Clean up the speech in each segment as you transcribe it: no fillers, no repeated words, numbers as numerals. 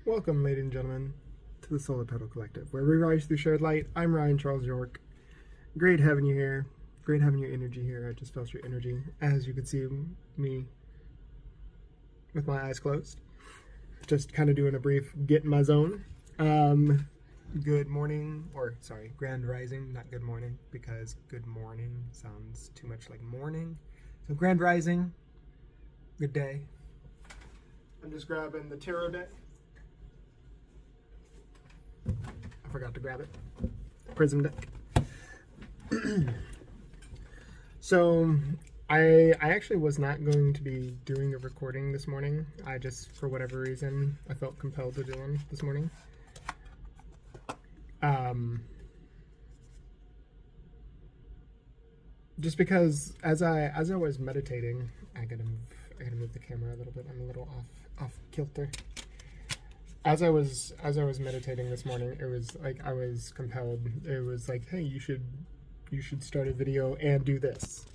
Welcome, ladies and gentlemen, to the Solar Pedal Collective, where we rise through shared light. I'm Ryan Charles York. Great having you here. Great having your energy here. I just felt your energy, as you can see me with my eyes closed. Just kind of doing a brief get in my zone. Good morning, or sorry, grand rising, not good morning, because good morning sounds too much like morning. So grand rising, good day. I'm just grabbing the tarot deck. I forgot to grab it. Prism deck. So I actually was not going to be doing a recording this morning. I just, for whatever reason, I felt compelled to do one this morning. Just because as I was meditating, I gotta move the camera a little bit. I'm a little off kilter. As I was meditating this morning, it was like I was compelled. It was like, hey, you should start a video and do this.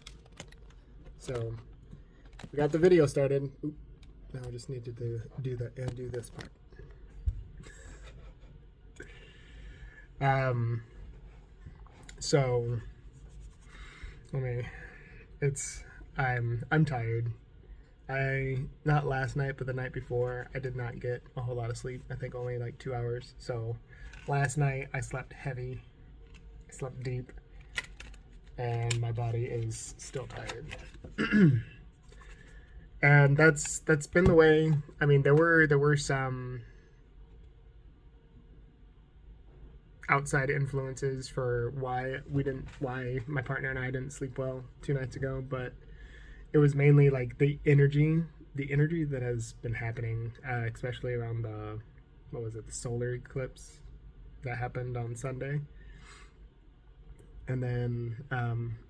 So we got the video started. Oop, now I just need to do that and do this part. So I'm tired. Not last night, but the night before, I did not get a whole lot of sleep. I think only like 2 hours. So last night I slept heavy, I slept deep, and my body is still tired. And that's been the way. I mean, there were some outside influences for why my partner and I didn't sleep well 2 nights ago, but it was mainly like the energy that has been happening, especially around the solar eclipse that happened on Sunday, and then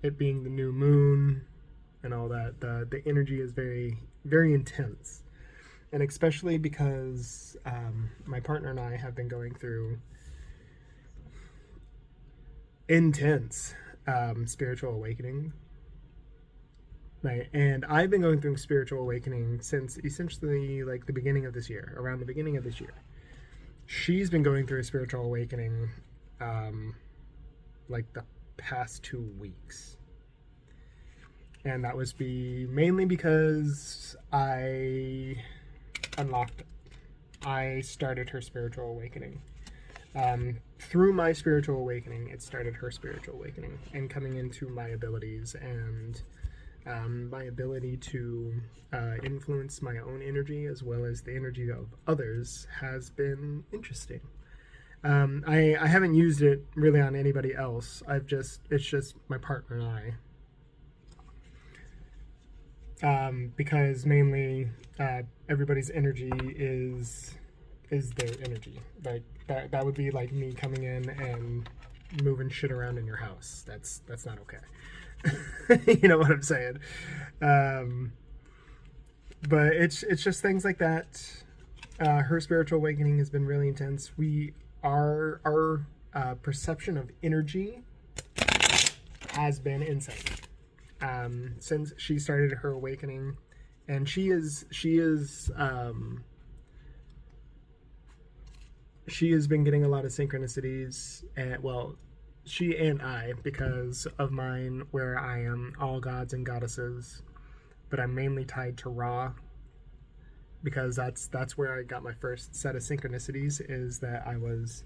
it being the new moon and all that. The energy is very, very intense, and especially because my partner and I have been going through intense spiritual awakening. Right, and I've been going through spiritual awakening since essentially like the beginning of this year, around the beginning of this year. She's been going through a spiritual awakening like the past 2 weeks. And that was mainly because I started her spiritual awakening. Through my spiritual awakening, it started her spiritual awakening and coming into my abilities and my ability to influence my own energy as well as the energy of others has been interesting. I haven't used it really on anybody else. It's just my partner and I. Because mainly everybody's energy is their energy. Like that would be like me coming in and moving shit around in your house. That's not okay. You know what I'm saying? But it's just things like that. Her spiritual awakening has been really intense. Our perception of energy has been insane since she started her awakening, and she has been getting a lot of synchronicities, and she and I, because of mine, where I am all gods and goddesses, but I'm mainly tied to Ra, because that's where I got my first set of synchronicities, is that I was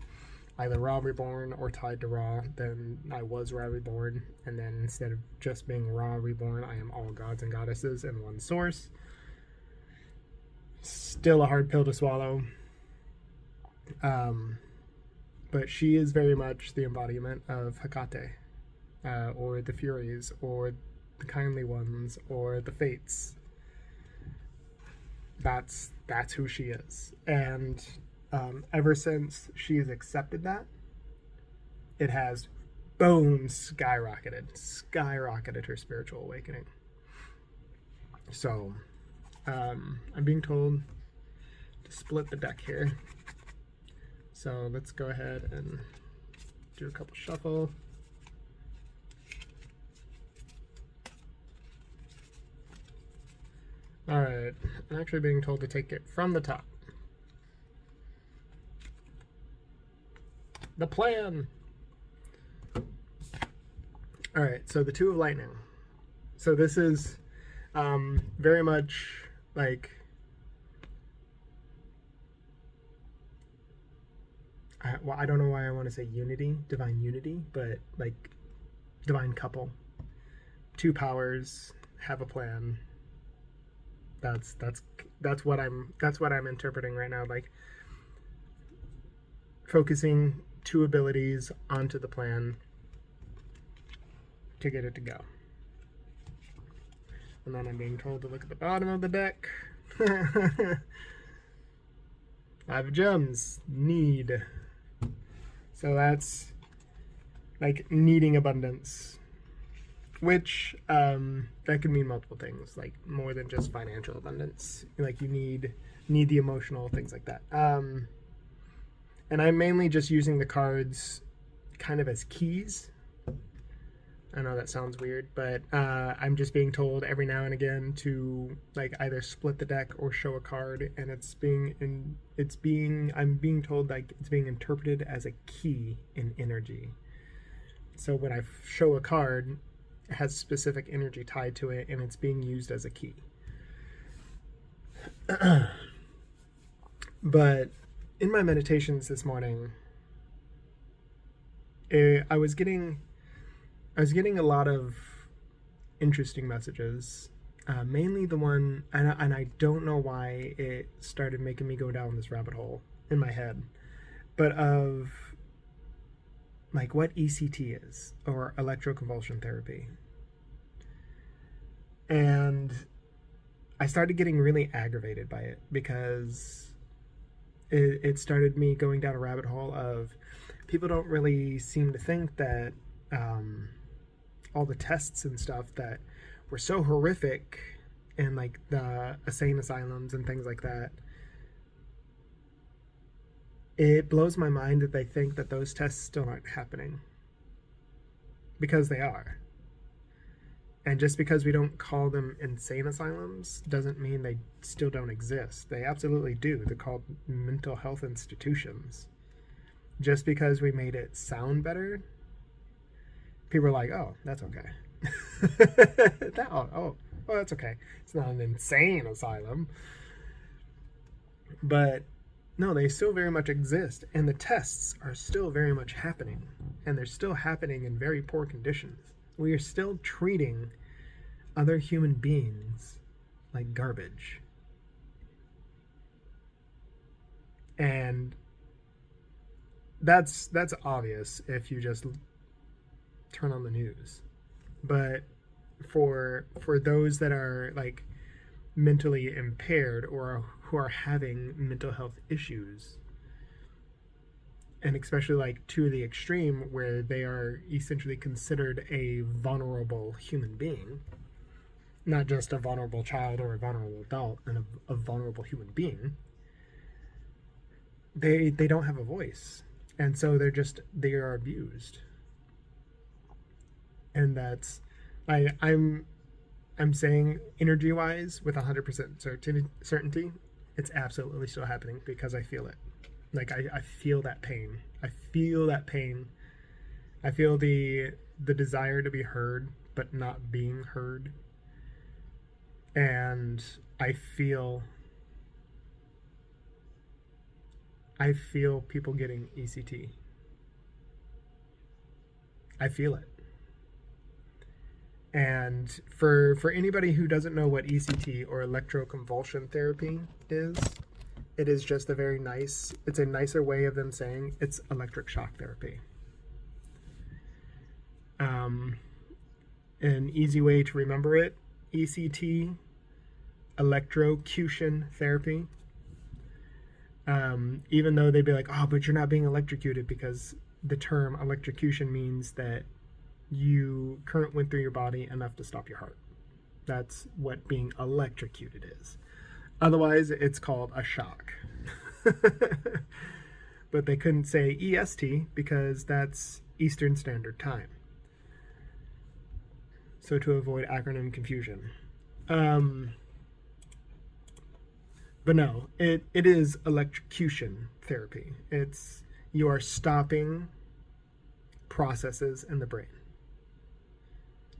either Ra reborn or tied to Ra. Then I was Ra reborn, and then instead of just being Ra reborn, I am all gods and goddesses in one source. Still a hard pill to swallow. But she is very much the embodiment of Hecate, or the Furies, or the Kindly Ones, or the Fates. That's who she is. And ever since she has accepted that, it has, boom, skyrocketed her spiritual awakening. So, I'm being told to split the deck here. So let's go ahead and do a couple shuffle. Alright, I'm actually being told to take it from the top. The plan. All right, so the Two of Lightning. So this is very much like I don't know why I want to say unity, divine unity, but like divine couple, two powers have a plan. That's what I'm interpreting right now. Like focusing two abilities onto the plan to get it to go. And then I'm being told to look at the bottom of the deck. 5 gems. Need. So that's like needing abundance. Which that could mean multiple things, like more than just financial abundance. Like you need the emotional, things like that. And I'm mainly just using the cards kind of as keys. I know that sounds weird, but I'm just being told every now and again to like either split the deck or show a card, and I'm being told like it's being interpreted as a key in energy. So when I show a card, it has specific energy tied to it, and it's being used as a key. But in my meditations this morning, I was getting a lot of interesting messages, mainly the one, and I don't know why it started making me go down this rabbit hole in my head, but of like what ECT is, or electroconvulsion therapy. And I started getting really aggravated by it because it started me going down a rabbit hole of people don't really seem to think that all the tests and stuff that were so horrific in like the insane asylums and things like that, it blows my mind that they think that those tests still aren't happening, because they are. And just because we don't call them insane asylums doesn't mean they still don't exist. They absolutely do. They're called mental health institutions. Just because we made it sound better, people are like, oh, that's okay. That's okay. It's not an insane asylum. But no, they still very much exist, and the tests are still very much happening, and they're still happening in very poor conditions. We are still treating other human beings like garbage. And that's obvious if you just turn on the news. But for those that are like mentally impaired or who are having mental health issues, and especially like to the extreme where they are essentially considered a vulnerable human being, not just a vulnerable child or a vulnerable adult, and a vulnerable human being, they don't have a voice, and so they are abused. And that's I'm saying energy wise with 100% certainty, it's absolutely still happening because I feel it. Like I feel that pain. I feel that pain. I feel the desire to be heard but not being heard. And I feel people getting ECT. I feel it. And for anybody who doesn't know what ECT or electroconvulsion therapy is, it is just it's a nicer way of them saying it's electric shock therapy. An easy way to remember it, ECT, electrocution therapy. Even though they'd be like, oh, but you're not being electrocuted, because the term electrocution means that current went through your body enough to stop your heart. That's what being electrocuted is. Otherwise, it's called a shock. But they couldn't say EST because that's Eastern Standard Time. So to avoid acronym confusion. But no, it is electrocution therapy. You are stopping processes in the brain.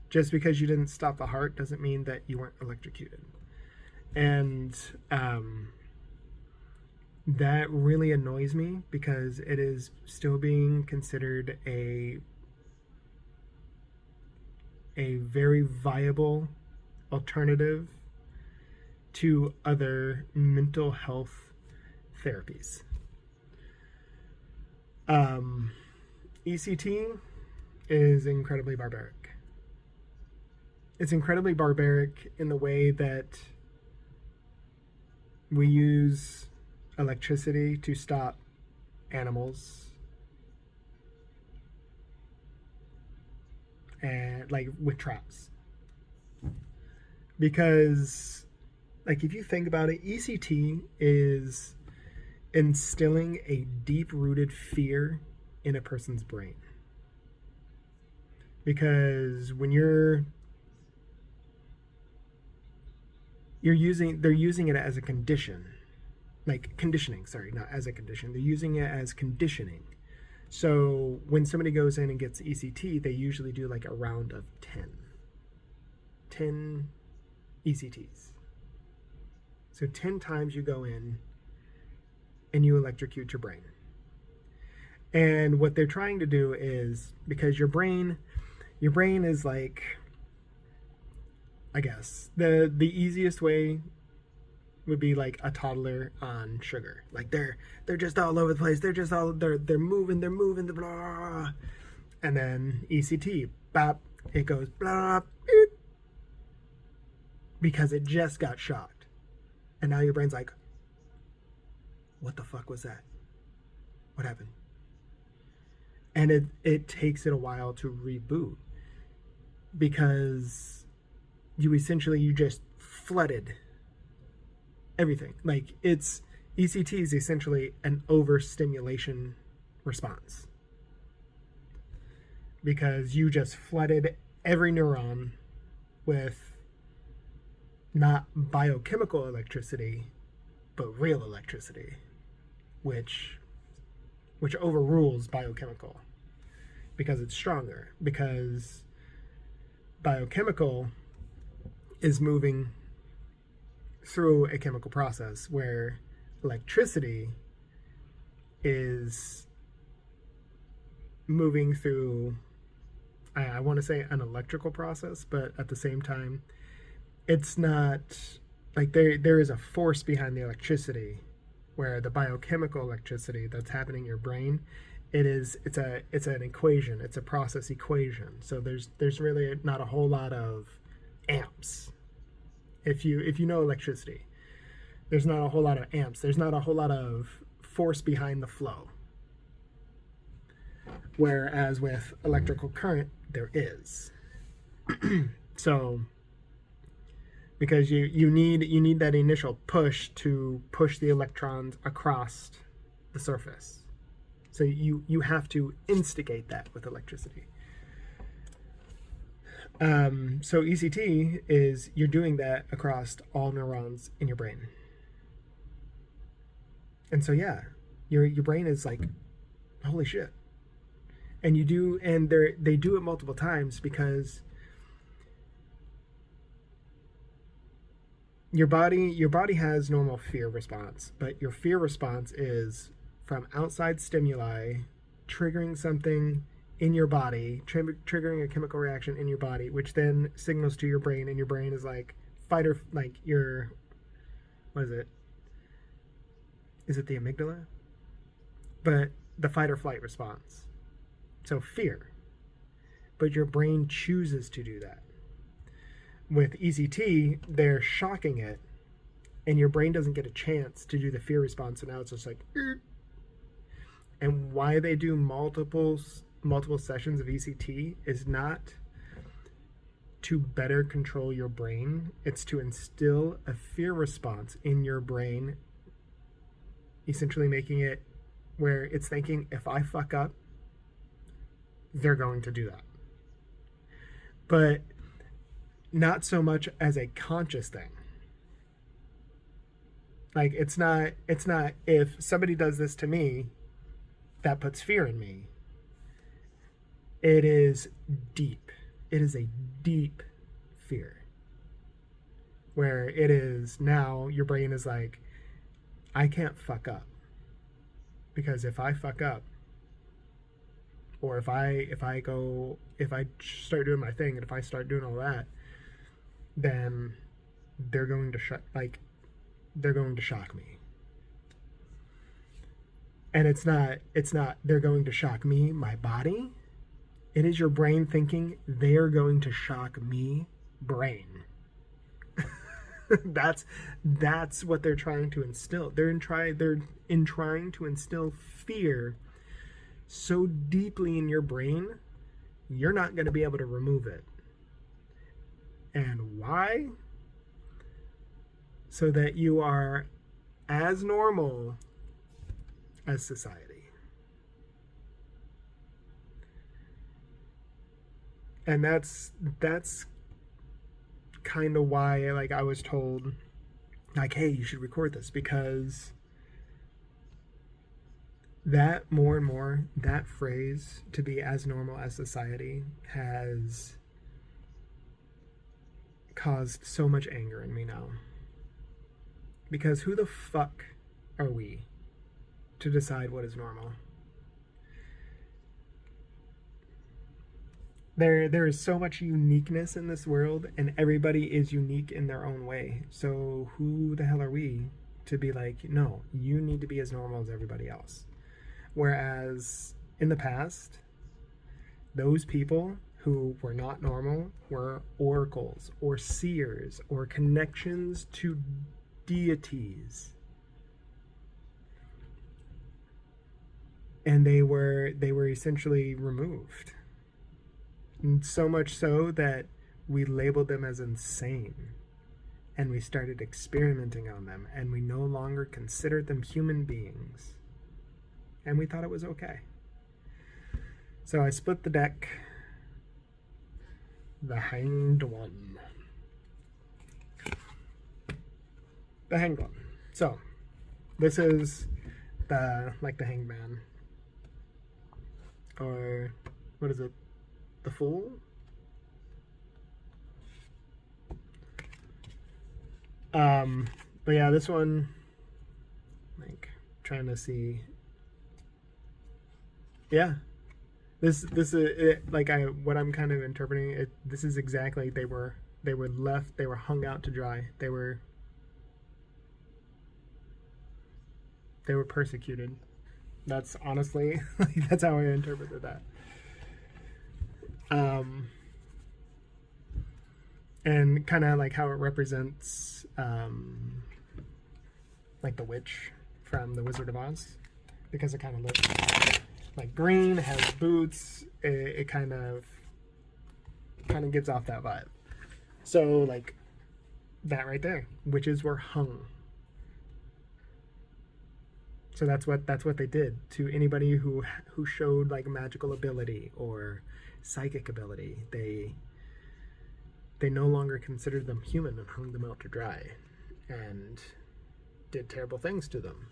Just because you didn't stop the heart doesn't mean that you weren't electrocuted. And that really annoys me because it is still being considered a very viable alternative to other mental health therapies. ECT is incredibly barbaric. It's incredibly barbaric in the way that we use electricity to stop animals, and like with traps. Because like if you think about it, ECT is instilling a deep-rooted fear in a person's brain. Because when they're using it as a condition, like conditioning, sorry, not as a condition. They're using it as conditioning. So when somebody goes in and gets ECT, they usually do like a round of 10 ECTs. So 10 times you go in and you electrocute your brain. And what they're trying to do is, because your brain is like, I guess the easiest way would be like a toddler on sugar. Like they're just all over the place. They're moving, the blah. And then ECT, bop, it goes blah, beep, because it just got shocked. And now your brain's like, what the fuck was that? What happened? And it takes it a while to reboot, because you just flooded everything. Like ECT is essentially an overstimulation response, because you just flooded every neuron with not biochemical electricity, but real electricity, which overrules biochemical, because it's stronger, because biochemical is moving through a chemical process, where electricity is moving through, I want to say an electrical process, but at the same time, it's not like there is a force behind the electricity, where the biochemical electricity that's happening in your brain, it's an equation, it's a process equation. So there's really not a whole lot of amps. If you know electricity, there's not a whole lot of amps. There's not a whole lot of force behind the flow. Whereas with electrical current, there is. So because you need that initial push to push the electrons across the surface. So you have to instigate that with electricity. So ECT is, you're doing that across all neurons in your brain. And so yeah, your brain is like, holy shit. And they do it multiple times, because your body has normal fear response, but your fear response is from outside stimuli triggering something in your body, triggering a chemical reaction in your body, which then signals to your brain, and your brain is like fight or, like your, what is it? Is it the amygdala? But the fight or flight response. So fear. But your brain chooses to do that. With ECT, they're shocking it, and your brain doesn't get a chance to do the fear response, so now it's just like, er. And why they do multiple sessions of ECT is not to better control your brain. It's to instill a fear response in your brain, essentially making it where it's thinking, if I fuck up, they're going to do that. But not so much as a conscious thing. Like it's not if somebody does this to me, that puts fear in me. It is deep. It is a deep fear where it is now your brain is like, I can't fuck up, because if I fuck up, or if I start doing my thing, and if I start doing all that, then they're going to they're going to shock me. And it's not they're going to shock me, my body. It is your brain thinking they are going to shock me, brain. that's what they're trying to instill. They're in trying to instill fear so deeply in your brain, you're not going to be able to remove it. And why? So that you are as normal as society. And that's kind of why, like, I was told, like, hey, you should record this, because that more and more, that phrase, to be as normal as society, has caused so much anger in me now. Because who the fuck are we to decide what is normal? There is so much uniqueness in this world, and everybody is unique in their own way. So who the hell are we to be like, no, you need to be as normal as everybody else? Whereas in the past, those people who were not normal were oracles or seers or connections to deities. And they were essentially removed. And so much so that we labeled them as insane. And we started experimenting on them, and we no longer considered them human beings. And we thought it was okay. So I split the deck. The Hanged One. The Hanged One. So, this is the Hanged Man. Or, what is it? The Fool? But yeah, this one, like, trying to see. Yeah. This is it, like, what I'm kind of interpreting it. This is exactly, they were left, they were hung out to dry. They were persecuted. That's honestly, like, that's how I interpreted that. And kind of like how it represents, like the witch from The Wizard of Oz, because it kind of looks like green, has boots. It kind of gives off that vibe. So, like, that right there, witches were hung. So that's what they did to anybody who showed, like, magical ability or psychic ability. They no longer considered them human and hung them out to dry and did terrible things to them.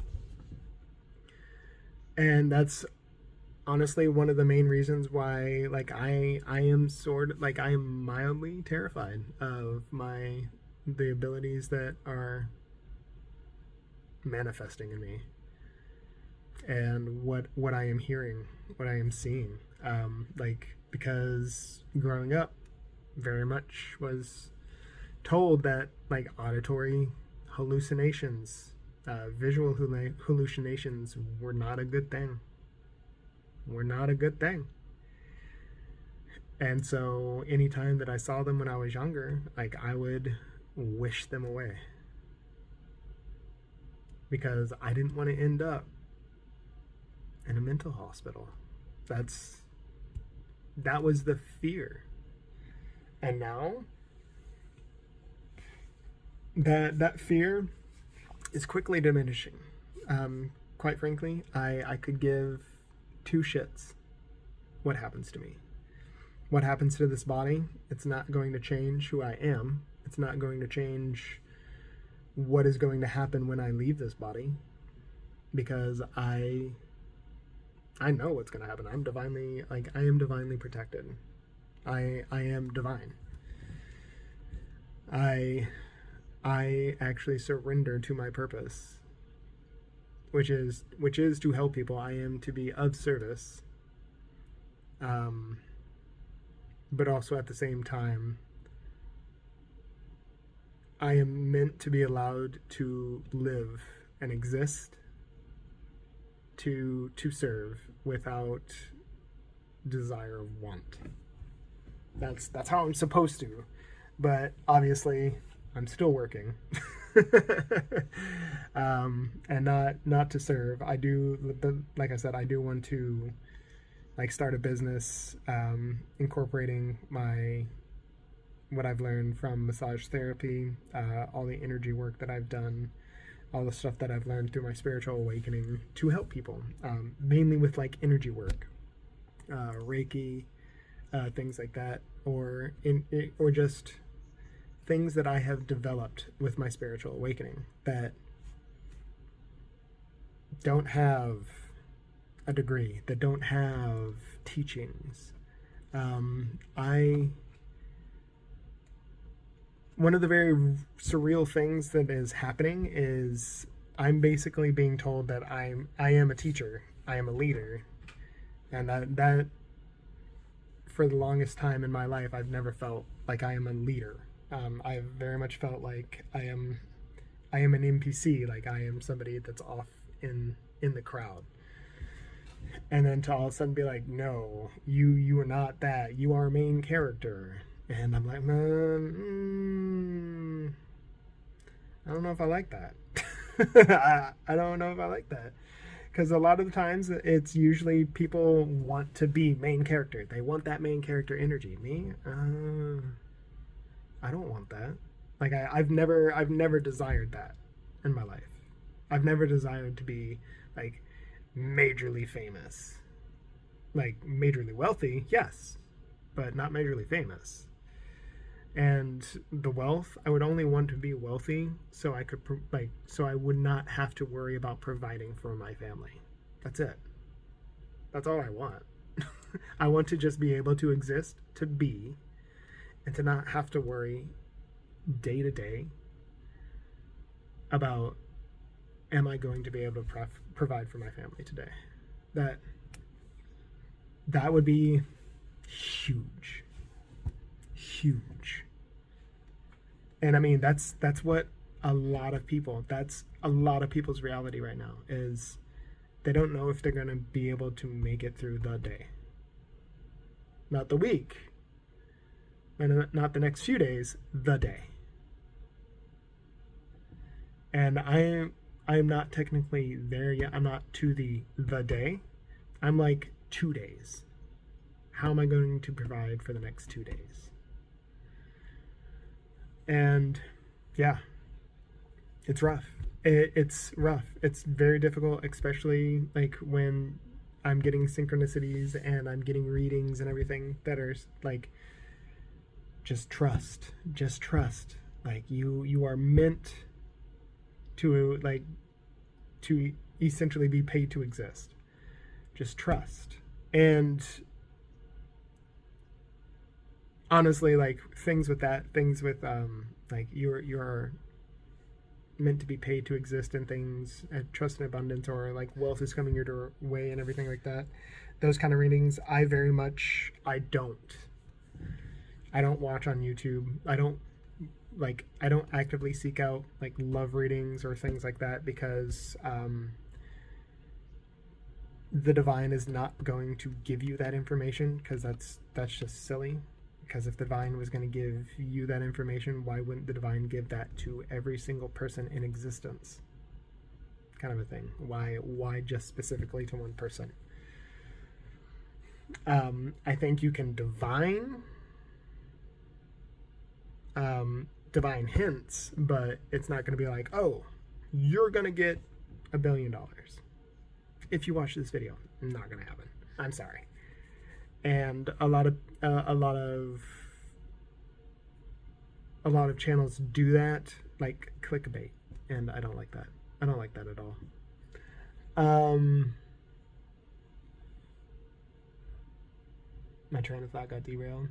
And that's honestly one of the main reasons why, like, I am mildly terrified of the abilities that are manifesting in me, and what I am hearing, what I am seeing, because growing up, very much was told that, like, auditory hallucinations, visual hallucinations were not a good thing. And so anytime that I saw them when I was younger, like, I would wish them away, because I didn't want to end up in a mental hospital. That was the fear. And now that fear is quickly diminishing. Quite frankly, I could give two shits what happens to me. What happens to this body, it's not going to change who I am. It's not going to change what is going to happen when I leave this body, because I I know what's going to happen. I am divinely protected. I am divine. I actually surrender to my purpose, which is to help people. I am to be of service. But also at the same time, I am meant to be allowed to live and exist, to serve without desire of want. That's how I'm supposed to, but obviously I'm still working. And not to serve. I do, like I said, I do want to like start a business, incorporating what I've learned from massage therapy, all the energy work that I've done, all the stuff that I've learned through my spiritual awakening to help people, mainly with like energy work, Reiki, things like that, or just things that I have developed with my spiritual awakening that don't have a degree, that don't have teachings. One of the very surreal things that is happening is I'm basically being told that I am a teacher, I am a leader, and that for the longest time in my life I've never felt like I am a leader. I've very much felt like I am an NPC, like I am somebody that's off in the crowd. And then to all of a sudden be like, no, you are not that. You are a main character. And I'm like, I don't know if I like that. I don't know if I like that. Because a lot of the times it's usually people want to be main character. They want that main character energy. Me, I don't want that. Like I've never desired that in my life. I've never desired to be like majorly famous. Like majorly wealthy, yes, but not majorly famous. And the wealth, I would only want to be wealthy so I could so I would not have to worry about providing for my family. That's it. That's all I want. I want to just be able to exist, to be, and to not have to worry day to day about, am I going to be able to provide for my family today? That would be huge. Huge. And I mean, that's what that's a lot of people's reality right now, is they don't know if they're going to be able to make it through the day. Not the week, and not the next few days, the day. And I'm not technically there yet. I'm not to the day. I'm like 2 days. How am I going to provide for the next 2 days? And yeah, it's rough. It's rough. It's very difficult, especially like when I'm getting synchronicities and I'm getting readings and everything that are like, just trust. Like you are meant to essentially be paid to exist. Just trust. And honestly, like things with like you're meant to be paid to exist, and things, trust and abundance, or like wealth is coming your way and everything like that. Those kind of readings, I don't watch on YouTube. I don't actively seek out like love readings or things like that, because the divine is not going to give you that information, because that's just silly. Because if the divine was going to give you that information, why wouldn't the divine give that to every single person in existence? Kind of a thing. Why just specifically to one person? I think you can divine hints, but it's not going to be like, oh, you're going to get $1 billion if you watch this video. Not going to happen. I'm sorry. And a lot of channels do that, like clickbait, and I don't like that. I don't like that at all. My train of thought got derailed.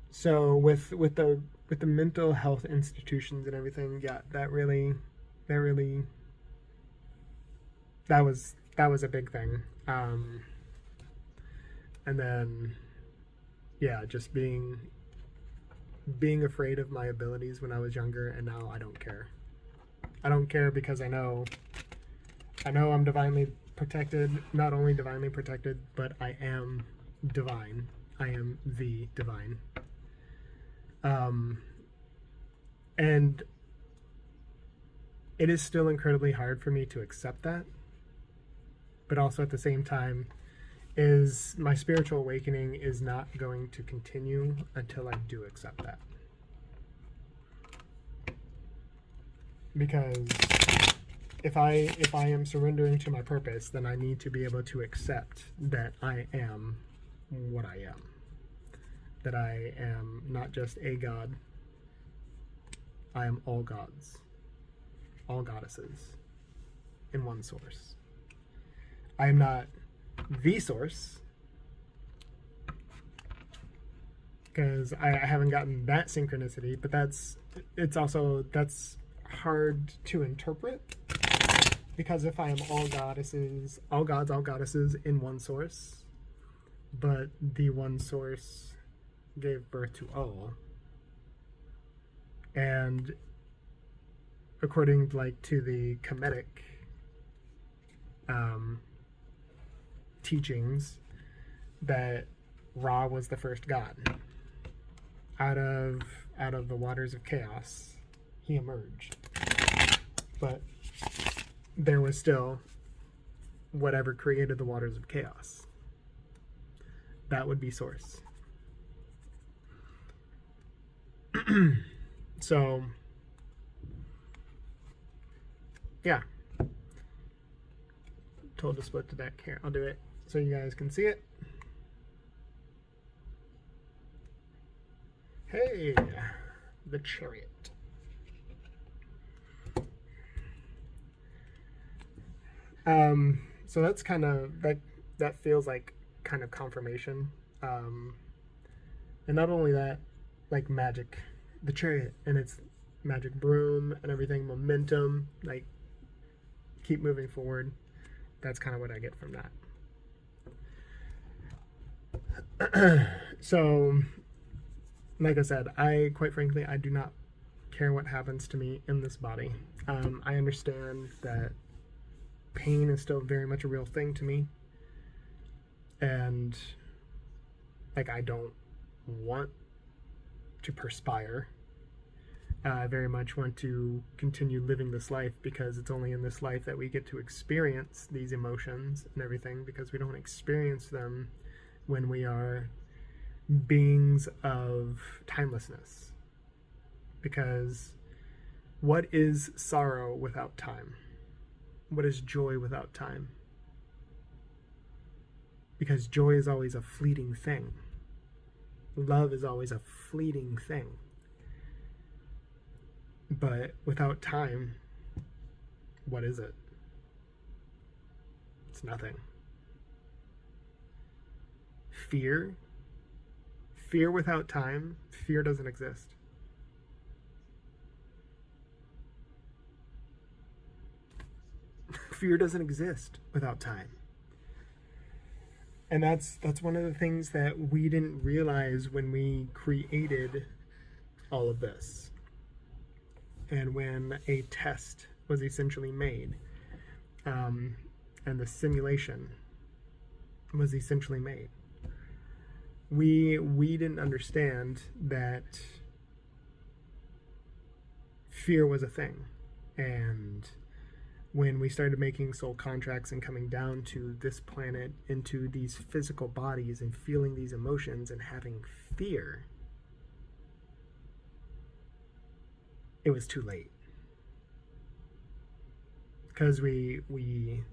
So with the mental health institutions and everything, yeah, that was a big thing. And then, yeah, just being afraid of my abilities when I was younger, and now I don't care. I don't care because I know I'm divinely protected, not only divinely protected, but I am divine. I am the divine. And it is still incredibly hard for me to accept that, but also at the same time, is my spiritual awakening is not going to continue until I do accept that. Because if I am surrendering to my purpose, then I need to be able to accept that I am what I am. That I am not just a god, I am all gods, all goddesses in one source. I am not the source, because I haven't gotten that synchronicity, but that's hard to interpret, because if I am all goddesses, all gods, all goddesses in one source, but the one source gave birth to all, and according to the Kemetic teachings, that Ra was the first god. Out of the waters of chaos, he emerged. But there was still whatever created the waters of chaos. That would be source. So, yeah. Told to split the deck here. I'll do it so you guys can see it. Hey, the Chariot. So that's kind of that feels like kind of confirmation. And not only that, like magic, the Chariot and its magic broom and everything, momentum, like keep moving forward. That's kind of what I get from that. So, like I said, quite frankly, I do not care what happens to me in this body. I understand that pain is still very much a real thing to me. And, I don't want to perspire. I very much want to continue living this life, because it's only in this life that we get to experience these emotions and everything, because we don't experience them when we are beings of timelessness. Because what is sorrow without time? What is joy without time? Because joy is always a fleeting thing. Love is always a fleeting thing. But without time, what is it? It's nothing. Fear without time, fear doesn't exist. Fear doesn't exist without time. And that's one of the things that we didn't realize when we created all of this. And when a test was essentially made, and the simulation was essentially made, we didn't understand that fear was a thing. And when we started making soul contracts and coming down to this planet, into these physical bodies, and feeling these emotions and having fear, it was too late. Because we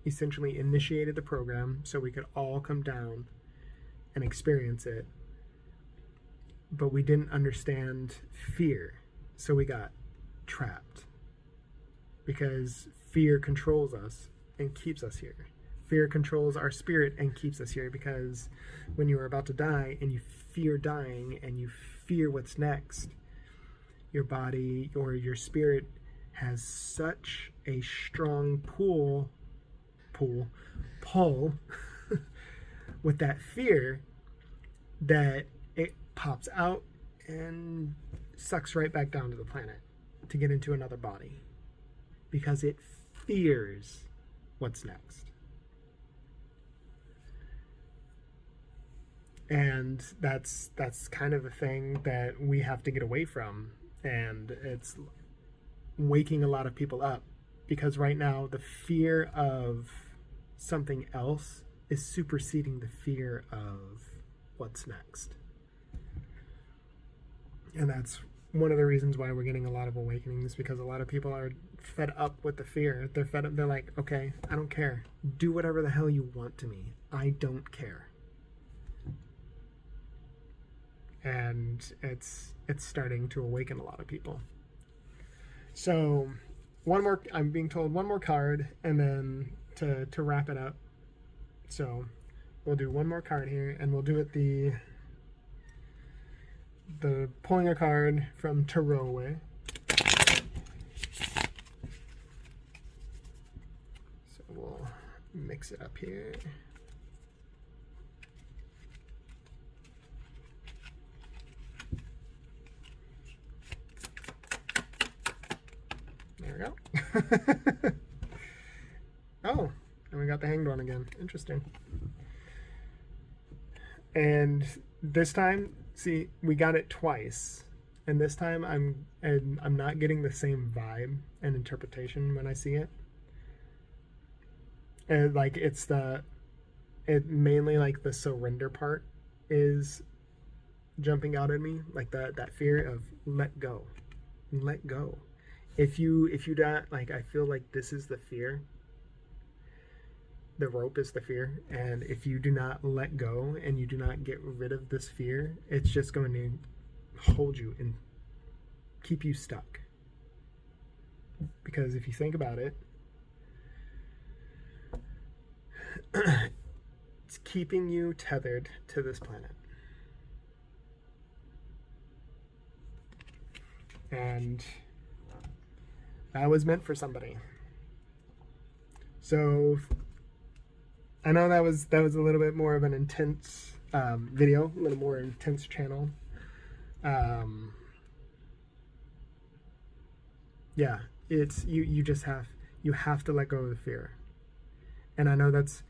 essentially initiated the program so we could all come down and experience it, but we didn't understand fear, so we got trapped. Because fear controls us and keeps us here. Fear controls our spirit and keeps us here, because when you are about to die and you fear dying and you fear what's next, your body or your spirit has such a strong pull with that fear that it pops out and sucks right back down to the planet to get into another body, because it fears what's next. And that's kind of the thing that we have to get away from, and it's waking a lot of people up, because right now the fear of something else is superseding the fear of what's next. And that's one of the reasons why we're getting a lot of awakenings, because a lot of people are fed up with the fear. They're fed up. They're like, okay, I don't care. Do whatever the hell you want to me. I don't care. And it's starting to awaken a lot of people. So I'm being told one more card, and then to wrap it up. So we'll do one more card here, and we'll do it the pulling a card from Tarot way. So we'll mix it up here. There we go. Oh, and we got the Hanged One again. Interesting. And this time, see, we got it twice, and this time I'm not getting the same vibe and interpretation when I see it. And like it mainly like the surrender part is jumping out at me, like that fear of let go. If you don't, like, I feel like this is the fear. The rope is the fear, and if you do not let go and you do not get rid of this fear, it's just going to hold you and keep you stuck. Because if you think about it, it's keeping you tethered to this planet. And that was meant for somebody. So I know that was a little bit more of an intense video, a little more intense channel. Yeah, it's you have to let go of the fear. And I know that's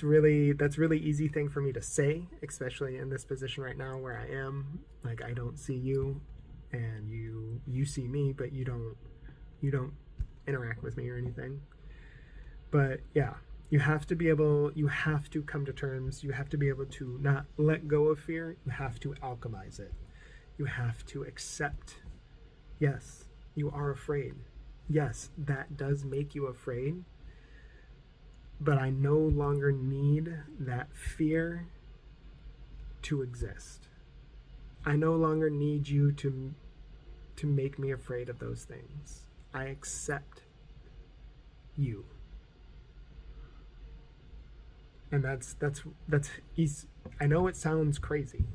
really easy thing for me to say, especially in this position right now where I am. Like, I don't see you, and you see me, but you don't interact with me or anything. But yeah, you have to come to terms. You have to be able to not let go of fear. You have to alchemize it. You have to accept, yes, you are afraid. Yes, that does make you afraid. But I no longer need that fear to exist. I no longer need you to make me afraid of those things. I accept you. And that's easy. I know it sounds crazy.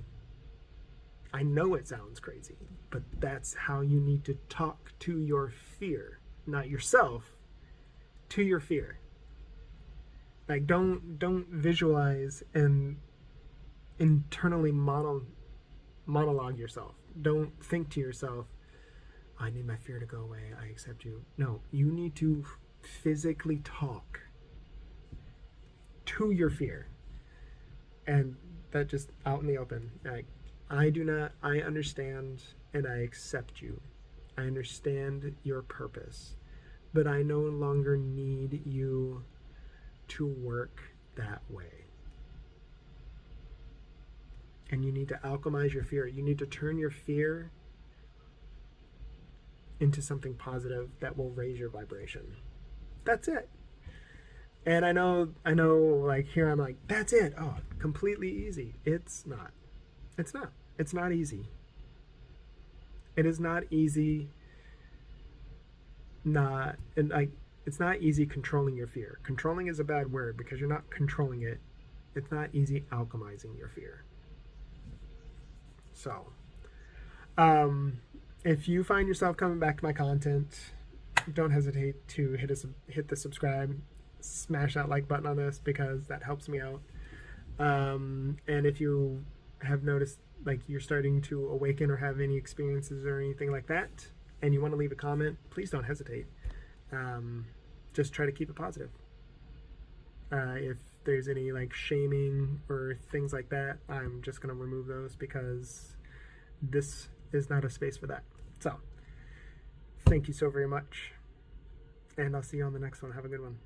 But that's how you need to talk to your fear, not yourself, to your fear. Like, don't visualize and internally monologue yourself. Don't think to yourself, I need my fear to go away, I accept you. No, you need to physically talk to your fear. And that just out in the open. Like, I understand and I accept you. I understand your purpose. But I no longer need you to work that way. And you need to alchemize your fear. You need to turn your fear into something positive that will raise your vibration. That's it. And I know, like, here I'm like, that's it. Oh, completely easy. It's not. It's not easy. It is not easy. And like, it's not easy controlling your fear. Controlling is a bad word because you're not controlling it. It's not easy alchemizing your fear. So, if you find yourself coming back to my content, don't hesitate to hit the subscribe, smash that like button on this because that helps me out. And if you have noticed like you're starting to awaken or have any experiences or anything like that, and you want to leave a comment, please don't hesitate. Just try to keep it positive. If there's any like shaming or things like that, I'm just going to remove those because this is not a space for that. So, thank you so very much, and I'll see you on the next one. Have a good one.